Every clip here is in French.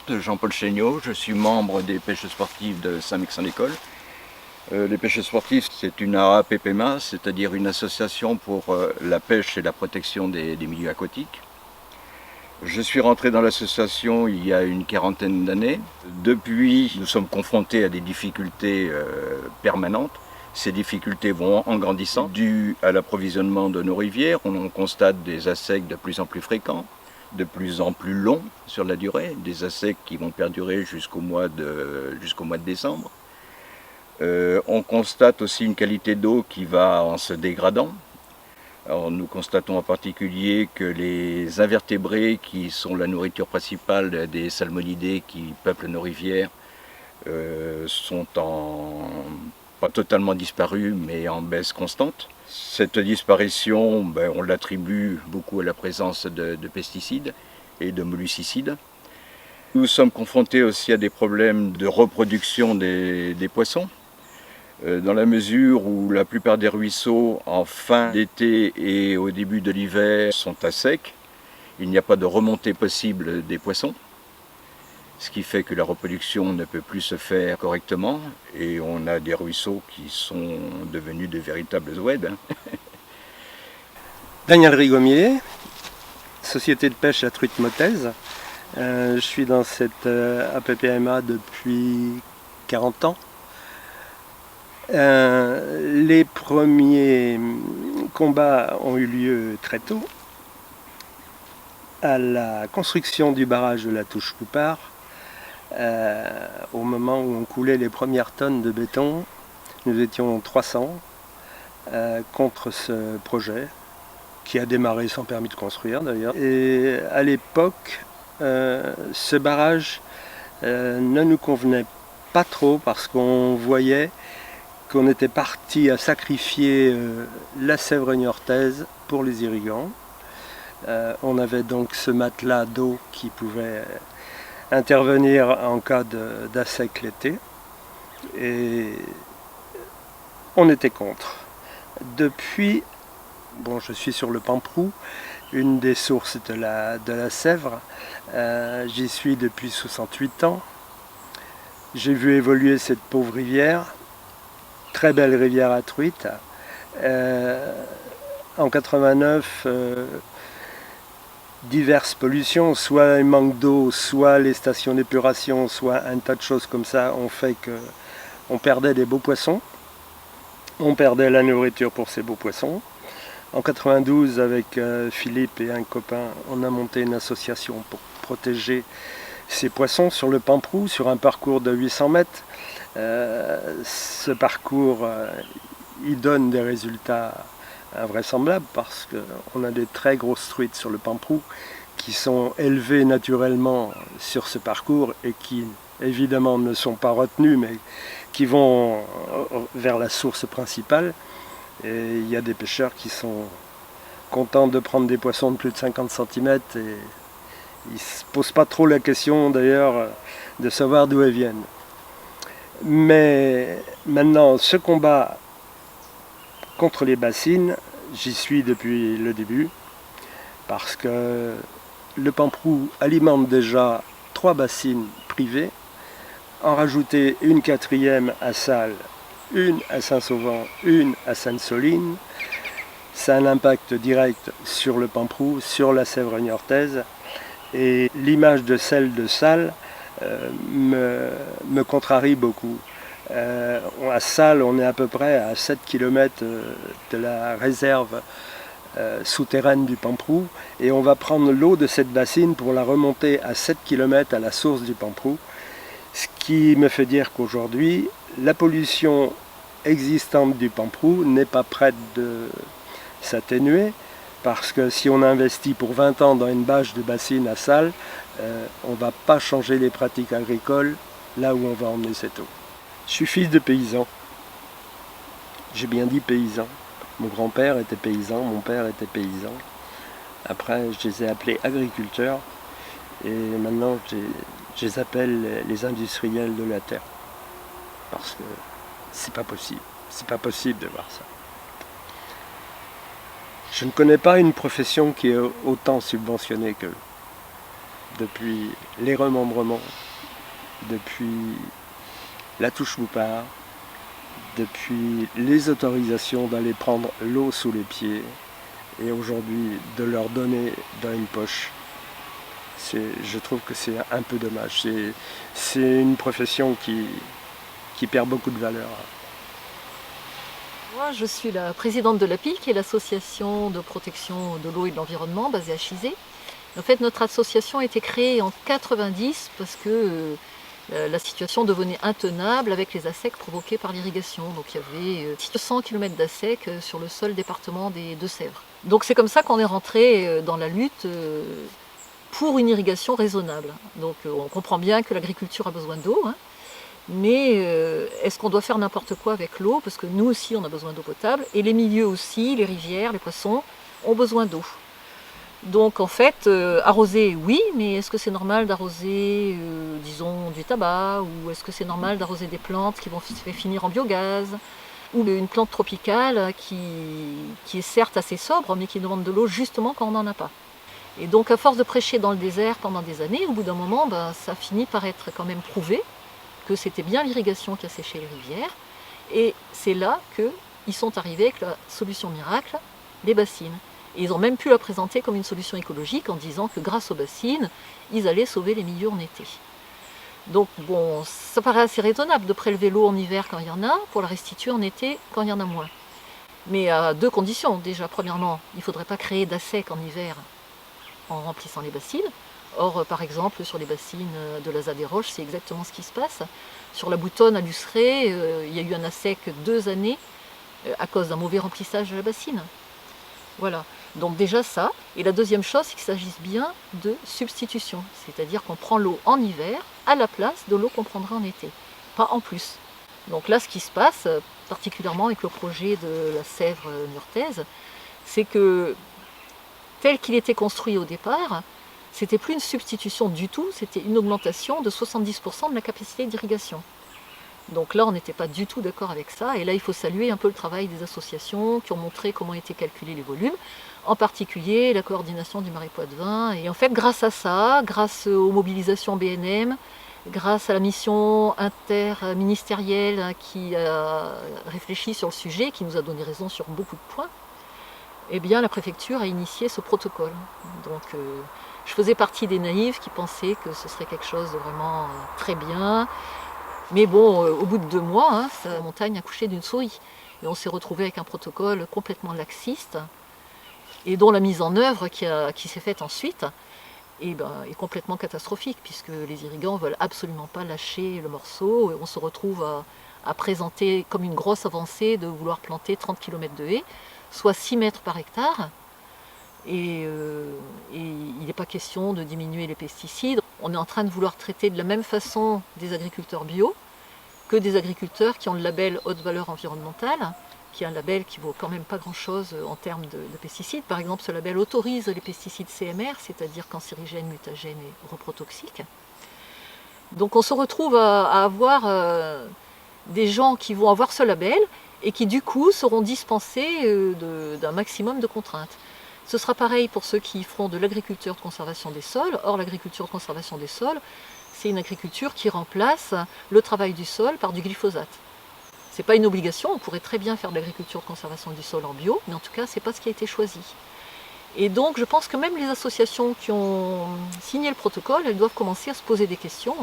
présente, Jean-Paul Chéniaud, je suis membre des pêches sportives de Saint-Mexan-l'École. Les pêches sportives, c'est une AAPPMA, c'est-à-dire une association pour la pêche et la protection des milieux aquatiques. Je suis rentré dans l'association il y a une quarantaine d'années. Depuis, nous sommes confrontés à des difficultés permanentes. Ces difficultés vont en grandissant, dues à l'approvisionnement de nos rivières. On constate des assecs de plus en plus fréquents, de plus en plus longs sur la durée, des assecs qui vont perdurer jusqu'au mois de décembre. On constate aussi une qualité d'eau qui va en se dégradant. Alors, nous constatons en particulier que les invertébrés, qui sont la nourriture principale des salmonidés qui peuplent nos rivières, sont pas totalement disparus, mais en baisse constante. Cette disparition, on l'attribue beaucoup à la présence de pesticides et de molluscicides. Nous sommes confrontés aussi à des problèmes de reproduction des poissons, dans la mesure où la plupart des ruisseaux en fin d'été et au début de l'hiver sont à sec. Il n'y a pas de remontée possible des poissons, ce qui fait que la reproduction ne peut plus se faire correctement et on a des ruisseaux qui sont devenus de véritables oueds. Daniel Rigaumier, société de pêche à truite motaise. Je suis dans cette APPMA depuis 40 ans. Les premiers combats ont eu lieu très tôt, à la construction du barrage de la Touche-Coupard, au moment où on coulait les premières tonnes de béton. Nous étions 300 contre ce projet, qui a démarré sans permis de construire d'ailleurs. Et à l'époque, ce barrage ne nous convenait pas trop parce qu'on voyait qu'on était parti à sacrifier la Sèvre niortaise pour les irrigants. On avait donc ce matelas d'eau qui pouvait intervenir en cas d'assec l'été. Et on était contre. Depuis, je suis sur le Pamprou, une des sources de la Sèvre. J'y suis depuis 68 ans. J'ai vu évoluer cette pauvre rivière. Très belle rivière à truite. En 89, diverses pollutions, soit un manque d'eau, soit les stations d'épuration, soit un tas de choses comme ça ont fait qu'on perdait des beaux poissons. On perdait la nourriture pour ces beaux poissons. En 92, avec Philippe et un copain, on a monté une association pour protéger ces poissons sur le Pamprou, sur un parcours de 800 mètres. Ce parcours, il donne des résultats invraisemblables parce qu'on a des très grosses truites sur le Pamprou qui sont élevées naturellement sur ce parcours et qui évidemment ne sont pas retenues mais qui vont vers la source principale. Et il y a des pêcheurs qui sont contents de prendre des poissons de plus de 50 cm et ils ne se posent pas trop la question d'ailleurs de savoir d'où elles viennent. Mais maintenant, ce combat contre les bassines, j'y suis depuis le début, parce que le Pamprou alimente déjà 3 bassines privées, en rajouter une 4e à Salles, une à Saint-Sauvant, une à Sainte-Soline. Ça a un impact direct sur le Pamprou, sur la Sèvre niortaise, et l'image de celle de Salles me contrarie beaucoup. À Salles, on est à peu près à 7 km de la réserve souterraine du Pamprou et on va prendre l'eau de cette bassine pour la remonter à 7 km à la source du Pamprou, ce qui me fait dire qu'aujourd'hui, la pollution existante du Pamprou n'est pas prête de s'atténuer parce que si on investit pour 20 ans dans une bâche de bassine à Salles, on ne va pas changer les pratiques agricoles là où on va emmener cette eau. Je suis fils de paysan. J'ai bien dit paysan. Mon grand-père était paysan, mon père était paysan. Après, je les ai appelés agriculteurs. Et maintenant, je les appelle les industriels de la terre. Parce que c'est pas possible. C'est pas possible de voir ça. Je ne connais pas une profession qui est autant subventionnée qu'eux. depuis les remembrements, depuis la Touche-Loupart, depuis les autorisations d'aller prendre l'eau sous les pieds et aujourd'hui de leur donner dans une poche. Je trouve que c'est un peu dommage. C'est une profession qui perd beaucoup de valeur. Moi, je suis la présidente de l'API, qui est l'association de protection de l'eau et de l'environnement basée à Chizé. En fait, notre association a été créée en 90 parce que la situation devenait intenable avec les ASEC provoqués par l'irrigation. Donc il y avait 100 km d'ASEC sur le seul département des Deux-Sèvres. Donc c'est comme ça qu'on est rentré dans la lutte pour une irrigation raisonnable. Donc on comprend bien que l'agriculture a besoin d'eau, hein, mais est-ce qu'on doit faire n'importe quoi avec l'eau? Parce que nous aussi on a besoin d'eau potable, et les milieux aussi, les rivières, les poissons ont besoin d'eau. Donc en fait, arroser, oui, mais est-ce que c'est normal d'arroser, disons, du tabac, ou est-ce que c'est normal d'arroser des plantes qui vont finir en biogaz, ou une plante tropicale qui est certes assez sobre, mais qui demande de l'eau justement quand on n'en a pas. Et donc à force de prêcher dans le désert pendant des années, au bout d'un moment, ça finit par être quand même prouvé que c'était bien l'irrigation qui a séché les rivières, et c'est là qu'ils sont arrivés avec la solution miracle, les bassines. Et ils ont même pu la présenter comme une solution écologique en disant que grâce aux bassines, ils allaient sauver les milieux en été. Donc bon, ça paraît assez raisonnable de prélever l'eau en hiver quand il y en a, pour la restituer en été quand il y en a moins. Mais à deux conditions. Déjà, premièrement, il ne faudrait pas créer d'ASEC en hiver en remplissant les bassines. Or, par exemple, sur les bassines de la Zade des Roches, c'est exactement ce qui se passe. Sur la Boutonne à Luceret, il y a eu un ASEC 2 années à cause d'un mauvais remplissage de la bassine. Voilà. Donc déjà ça, et la deuxième chose, c'est qu'il s'agisse bien de substitution, c'est-à-dire qu'on prend l'eau en hiver à la place de l'eau qu'on prendra en été, pas en plus. Donc là, ce qui se passe, particulièrement avec le projet de la Sèvre niortaise, c'est que tel qu'il était construit au départ, c'était plus une substitution du tout, c'était une augmentation de 70% de la capacité d'irrigation. Donc là, on n'était pas du tout d'accord avec ça, et là, il faut saluer un peu le travail des associations qui ont montré comment étaient calculés les volumes, en particulier la coordination du Marais Poitevin. Et en fait, grâce à ça, grâce aux mobilisations BNM, grâce à la mission interministérielle qui a réfléchi sur le sujet, qui nous a donné raison sur beaucoup de points, eh bien, la préfecture a initié ce protocole. Donc, je faisais partie des naïfs qui pensaient que ce serait quelque chose de vraiment très bien. Mais bon, au bout de 2 mois, la montagne a couché d'une souris. Et on s'est retrouvé avec un protocole complètement laxiste, et dont la mise en œuvre qui s'est faite ensuite est complètement catastrophique, puisque les irrigants ne veulent absolument pas lâcher le morceau. Et on se retrouve à présenter comme une grosse avancée de vouloir planter 30 km de haies, soit 6 mètres par hectare. Et il n'est pas question de diminuer les pesticides. On est en train de vouloir traiter de la même façon des agriculteurs bio que des agriculteurs qui ont le label haute valeur environnementale, qui est un label qui vaut quand même pas grand-chose en termes de pesticides. Par exemple, ce label autorise les pesticides CMR, c'est-à-dire cancérigènes, mutagènes et reprotoxiques. Donc on se retrouve à avoir des gens qui vont avoir ce label et qui du coup seront dispensés d'un maximum de contraintes. Ce sera pareil pour ceux qui feront de l'agriculture de conservation des sols. Or, l'agriculture de conservation des sols, c'est une agriculture qui remplace le travail du sol par du glyphosate. Ce n'est pas une obligation, on pourrait très bien faire de l'agriculture de conservation du sol en bio, mais en tout cas, ce n'est pas ce qui a été choisi. Et donc, je pense que même les associations qui ont signé le protocole, elles doivent commencer à se poser des questions.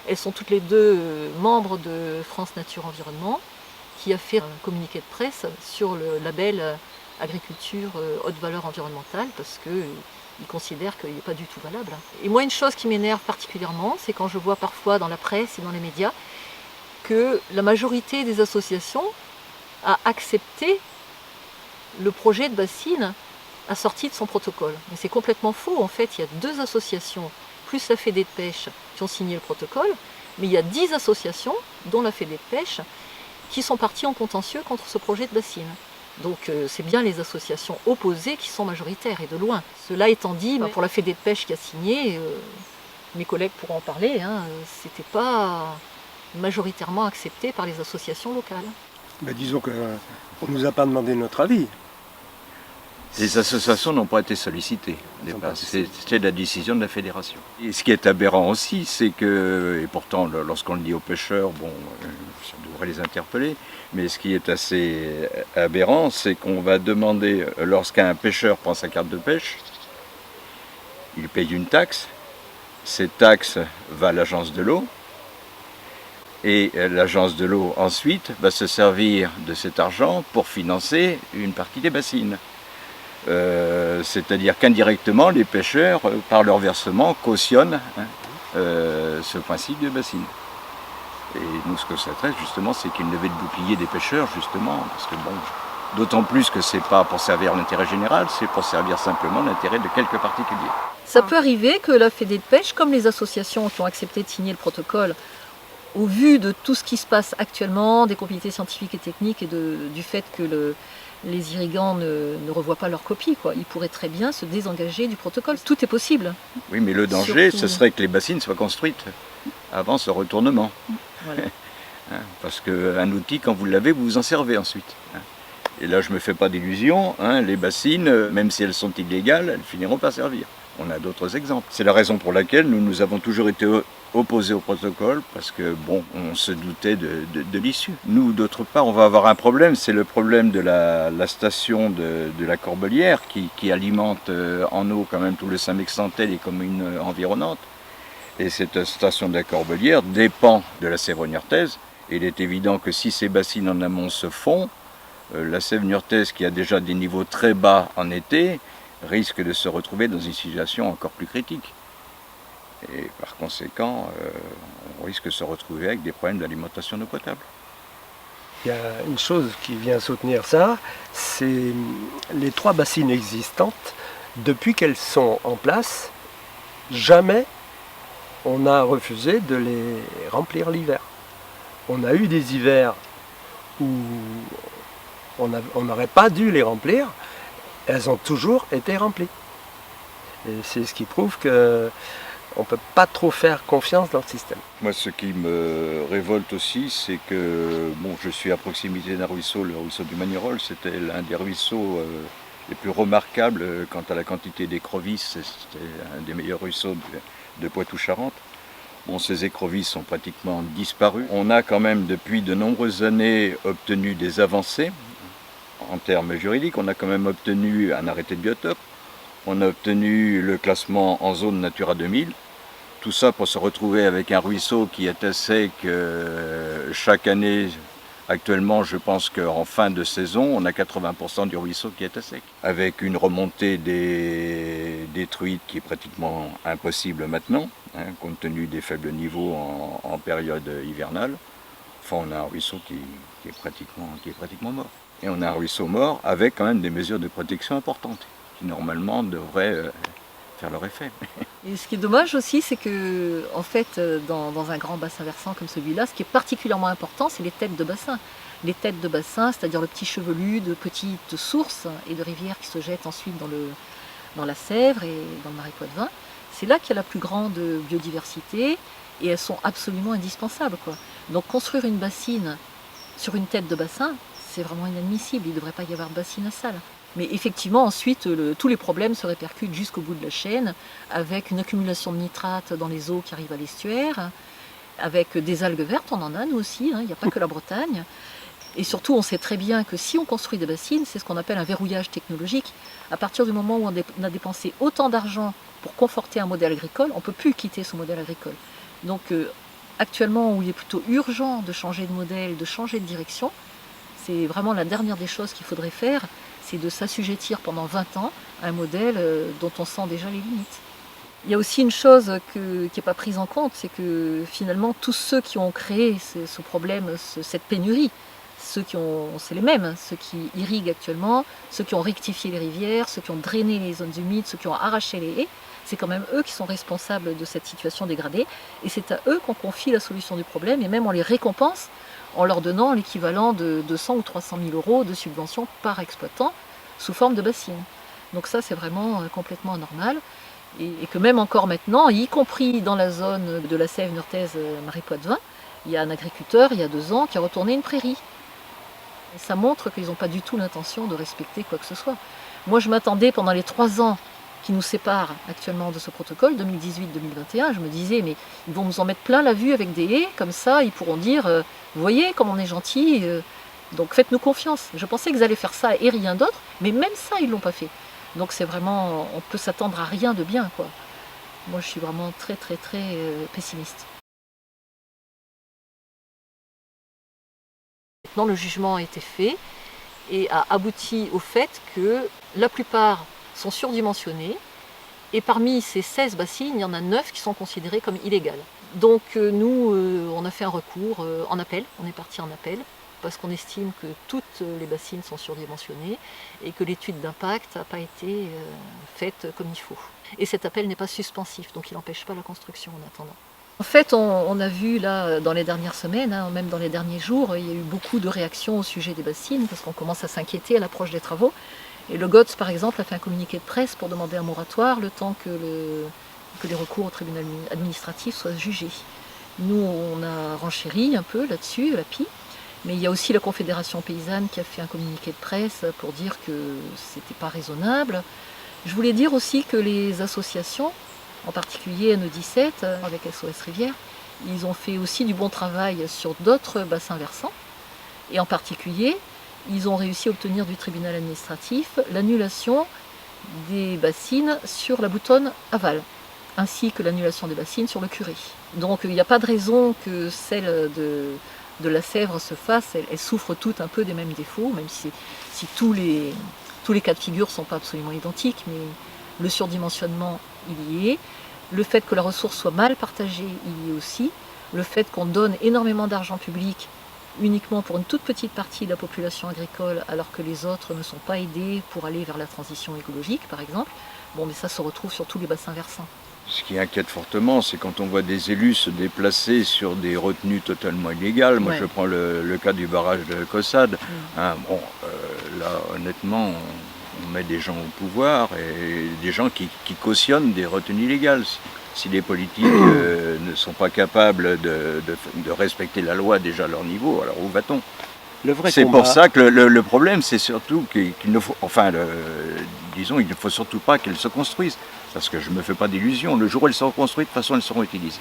Elles sont toutes les deux membres de France Nature Environnement, qui a fait un communiqué de presse sur le label agriculture haute valeur environnementale, parce qu'ils considèrent qu'il n'est pas du tout valable. Et moi, une chose qui m'énerve particulièrement, c'est quand je vois parfois dans la presse et dans les médias que la majorité des associations a accepté le projet de bassine assorti de son protocole. Mais c'est complètement faux. En fait, il y a 2 associations, plus la Fédé de pêche, qui ont signé le protocole, mais il y a 10 associations, dont la Fédé de pêche, qui sont parties en contentieux contre ce projet de bassine. Donc c'est bien les associations opposées qui sont majoritaires, et de loin. Cela étant dit, pour la Fédé de pêche qui a signé, mes collègues pourront en parler, c'était pas majoritairement accepté par les associations locales. Disons qu'on ne nous a pas demandé notre avis. Les associations n'ont pas été sollicitées. Elles n'ont pas été C'était la décision de la fédération. Et ce qui est aberrant aussi, c'est que, et pourtant lorsqu'on le dit aux pêcheurs, bon, ça devrait les interpeller, mais ce qui est assez aberrant, c'est qu'on va demander, lorsqu'un pêcheur prend sa carte de pêche, il paye une taxe, cette taxe va à l'agence de l'eau, et l'agence de l'eau ensuite va se servir de cet argent pour financer une partie des bassines. C'est-à-dire qu'indirectement, les pêcheurs, par leur versement, cautionnent ce principe de bassine. Et nous, ce que ça traite, justement, c'est qu'il y ait une levée de bouclier des pêcheurs, justement, parce que bon, d'autant plus que c'est pas pour servir l'intérêt général, c'est pour servir simplement l'intérêt de quelques particuliers. Ça peut arriver que la Fédé de pêche, comme les associations qui ont accepté de signer le protocole, au vu de tout ce qui se passe actuellement, des communautés scientifiques et techniques et du fait que les irrigants ne revoient pas leur copie, quoi. Ils pourraient très bien se désengager du protocole. Tout est possible. Oui, mais le danger, Surtout... ce serait que les bassines soient construites avant ce retournement. Voilà. Parce qu'un outil, quand vous l'avez, vous vous en servez ensuite. Et là, je ne me fais pas d'illusions, les bassines, même si elles sont illégales, elles finiront par servir. On a d'autres exemples. C'est la raison pour laquelle nous avons toujours été opposés au protocole, parce que, bon, on se doutait de l'issue. Nous, d'autre part, on va avoir un problème, c'est le problème de la station de la Corbelière, qui alimente en eau quand même tout le Saint-Mexantel et les communes environnantes. Et cette station de la Corbelière dépend de la Sèvre niortaise. Et il est évident que si ces bassines en amont se font, la Sèvre niortaise, qui a déjà des niveaux très bas en été, risque de se retrouver dans une situation encore plus critique. Et par conséquent, on risque de se retrouver avec des problèmes d'alimentation d'eau potable. Il y a une chose qui vient soutenir ça, c'est les 3 bassines existantes. Depuis qu'elles sont en place, jamais on a refusé de les remplir l'hiver. On a eu des hivers où on n'aurait pas dû les remplir, elles ont toujours été remplies. Et c'est ce qui prouve qu'on ne peut pas trop faire confiance dans le système. Moi, ce qui me révolte aussi, c'est que bon, je suis à proximité d'un ruisseau, le ruisseau du Magnerolles. C'était l'un des ruisseaux les plus remarquables quant à la quantité d'écrevisses. C'était un des meilleurs ruisseaux de Poitou-Charentes. Bon, ces écrevisses ont pratiquement disparu. On a quand même depuis de nombreuses années obtenu des avancées en termes juridiques. On a quand même obtenu un arrêté de biotope. On a obtenu le classement en zone Natura 2000. Tout ça pour se retrouver avec un ruisseau qui est à sec chaque année. Actuellement, je pense qu'en fin de saison, on a 80% du ruisseau qui est à sec. Avec une remontée des truites qui est pratiquement impossible maintenant, compte tenu des faibles niveaux en période hivernale. Enfin, on a un ruisseau qui est pratiquement mort. Et on a un ruisseau mort avec quand même des mesures de protection importantes, qui normalement devraient faire leur effet. Et ce qui est dommage aussi, c'est que, en fait, dans un grand bassin versant comme celui-là, ce qui est particulièrement important, c'est les têtes de bassin. Les têtes de bassin, c'est-à-dire le petit chevelu de petites sources et de rivières qui se jettent ensuite dans la Sèvre et dans le Marais Poitevin. C'est là qu'il y a la plus grande biodiversité et elles sont absolument indispensables, quoi. Donc construire une bassine sur une tête de bassin, c'est vraiment inadmissible. Il ne devrait pas y avoir de bassine à sable. Mais effectivement, ensuite, tous les problèmes se répercutent jusqu'au bout de la chaîne, avec une accumulation de nitrates dans les eaux qui arrivent à l'estuaire, avec des algues vertes, on en a nous aussi, il n'y a pas que la Bretagne. Et surtout, on sait très bien que si on construit des bassines, c'est ce qu'on appelle un verrouillage technologique. À partir du moment où on a dépensé autant d'argent pour conforter un modèle agricole, on ne peut plus quitter ce modèle agricole. Donc actuellement, où il est plutôt urgent de changer de modèle, de changer de direction, c'est vraiment la dernière des choses qu'il faudrait faire, c'est de s'assujettir pendant 20 ans à un modèle dont on sent déjà les limites. Il y a aussi une chose qui n'est pas prise en compte, c'est que finalement tous ceux qui ont créé ce problème, cette pénurie, c'est les mêmes, ceux qui irriguent actuellement, ceux qui ont rectifié les rivières, ceux qui ont drainé les zones humides, ceux qui ont arraché les haies, c'est quand même eux qui sont responsables de cette situation dégradée, et c'est à eux qu'on confie la solution du problème, et même on les récompense en leur donnant l'équivalent de 200 ou 300 000 euros de subventions par exploitant sous forme de bassine. Donc ça, c'est vraiment complètement anormal. Et que même encore maintenant, y compris dans la zone de la Sèvre niortaise Marais Poitevin, il y a un agriculteur, il y a 2 ans, qui a retourné une prairie. Et ça montre qu'ils n'ont pas du tout l'intention de respecter quoi que ce soit. Moi, je m'attendais pendant les 3 ans qui nous séparent actuellement de ce protocole, 2018-2021, je me disais, mais ils vont nous en mettre plein la vue avec des haies, comme ça, ils pourront dire, vous voyez comme on est gentil, donc faites-nous confiance. Je pensais qu'ils allaient faire ça et rien d'autre, mais même ça, ils ne l'ont pas fait. Donc c'est vraiment, on peut s'attendre à rien de bien, quoi. Moi, je suis vraiment très, très, très pessimiste. Maintenant, le jugement a été fait et a abouti au fait que la plupart sont surdimensionnés et parmi ces 16 bassines, il y en a 9 qui sont considérées comme illégales. Donc nous, on a fait un recours en appel, on est parti en appel parce qu'on estime que toutes les bassines sont surdimensionnées et que l'étude d'impact n'a pas été faite comme il faut. Et cet appel n'est pas suspensif, donc il n'empêche pas la construction en attendant. En fait, on a vu là dans les dernières semaines, même dans les derniers jours, il y a eu beaucoup de réactions au sujet des bassines parce qu'on commence à s'inquiéter à l'approche des travaux. Et le GOTS, par exemple, a fait un communiqué de presse pour demander un moratoire le temps que les recours au tribunal administratif soient jugés. Nous, on a renchéri un peu là-dessus, la PI, mais il y a aussi la Confédération paysanne qui a fait un communiqué de presse pour dire que c'était pas raisonnable. Je voulais dire aussi que les associations, en particulier NE17 avec SOS Rivière, ils ont fait aussi du bon travail sur d'autres bassins versants. Et en particulier, ils ont réussi à obtenir du tribunal administratif l'annulation des bassines sur la Boutonne aval, ainsi que l'annulation des bassines sur le Curé. Donc il n'y a pas de raison que celle de la Sèvre se fasse, elles souffrent toutes un peu des mêmes défauts, même si tous les cas de figure ne sont pas absolument identiques, mais le surdimensionnement, il y est. Le fait que la ressource soit mal partagée, il y est aussi. Le fait qu'on donne énormément d'argent public uniquement pour une toute petite partie de la population agricole, alors que les autres ne sont pas aidés pour aller vers la transition écologique, par exemple. Bon, mais ça se retrouve sur tous les bassins versants. Ce qui inquiète fortement, c'est quand on voit des élus se déplacer sur des retenues totalement illégales. Moi, je prends le cas du barrage de Caussade. Là, honnêtement, on met des gens au pouvoir et des gens qui cautionnent des retenues illégales. Si les politiques ne sont pas capables de respecter la loi déjà à leur niveau, alors où va-t-on ? C'est pour ça que le problème, c'est surtout qu'il ne faut, disons, il ne faut surtout pas qu'elles se construisent, parce que je ne me fais pas d'illusions. Le jour où elles seront construites, de toute façon, elles seront utilisées.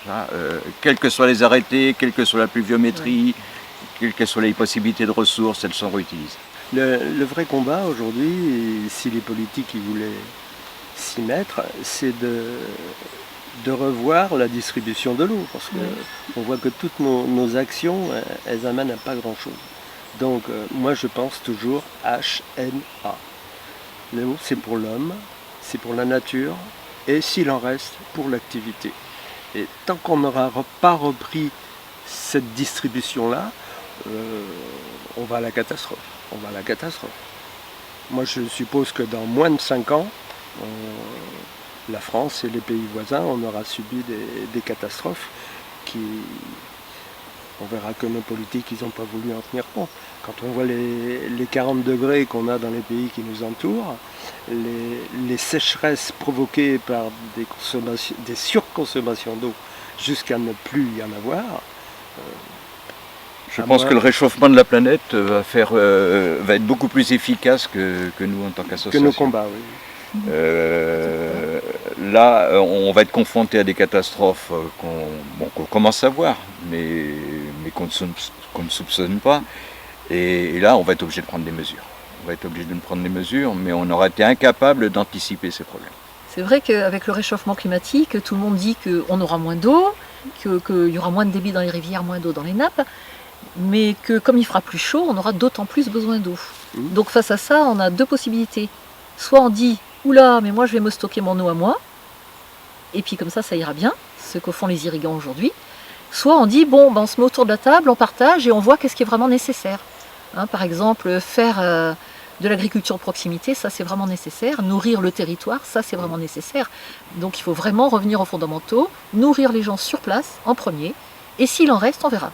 Là, quels que soient les arrêtés, quelle que soit la pluviométrie, quelles que soient les possibilités de ressources, elles seront utilisées. Le vrai combat aujourd'hui, si les politiques y voulaient s'y mettre, c'est de revoir la distribution de l'eau, parce qu'on voit que toutes nos actions, elles amènent à pas grand-chose. Donc moi je pense toujours HNA. Le mot c'est pour l'homme, c'est pour la nature, et s'il en reste, pour l'activité. Et tant qu'on n'aura pas repris cette distribution-là, on va à la catastrophe. On va à la catastrophe. Moi je suppose que dans moins de 5 ans, la France et les pays voisins, on aura subi des catastrophes qui... On verra que nos politiques, ils n'ont pas voulu en tenir compte. Quand on voit les 40 degrés qu'on a dans les pays qui nous entourent, les sécheresses provoquées par des surconsommations d'eau jusqu'à ne plus y en avoir... Je pense que le réchauffement de la planète va être beaucoup plus efficace que nous en tant qu'association. Que nos combats, oui. Là, on va être confronté à des catastrophes qu'on commence à voir, mais qu'on ne soupçonne pas. Et là, on va être obligé de prendre des mesures. On va être obligé de prendre des mesures, mais on aura été incapable d'anticiper ces problèmes. C'est vrai qu'avec le réchauffement climatique, tout le monde dit qu'on aura moins d'eau, qu'il y aura moins de débit dans les rivières, moins d'eau dans les nappes, mais que comme il fera plus chaud, on aura d'autant plus besoin d'eau. Donc face à ça, on a deux possibilités. Soit on dit « Oula, mais moi je vais me stocker mon eau à moi », et puis comme ça ira bien, ce que font les irrigants aujourd'hui. Soit on dit « Bon, on se met autour de la table, on partage et on voit qu'est-ce qui est vraiment nécessaire ». Par exemple, faire de l'agriculture de proximité, ça c'est vraiment nécessaire. Nourrir le territoire, ça c'est vraiment nécessaire. Donc il faut vraiment revenir aux fondamentaux, nourrir les gens sur place en premier, et s'il en reste, on verra.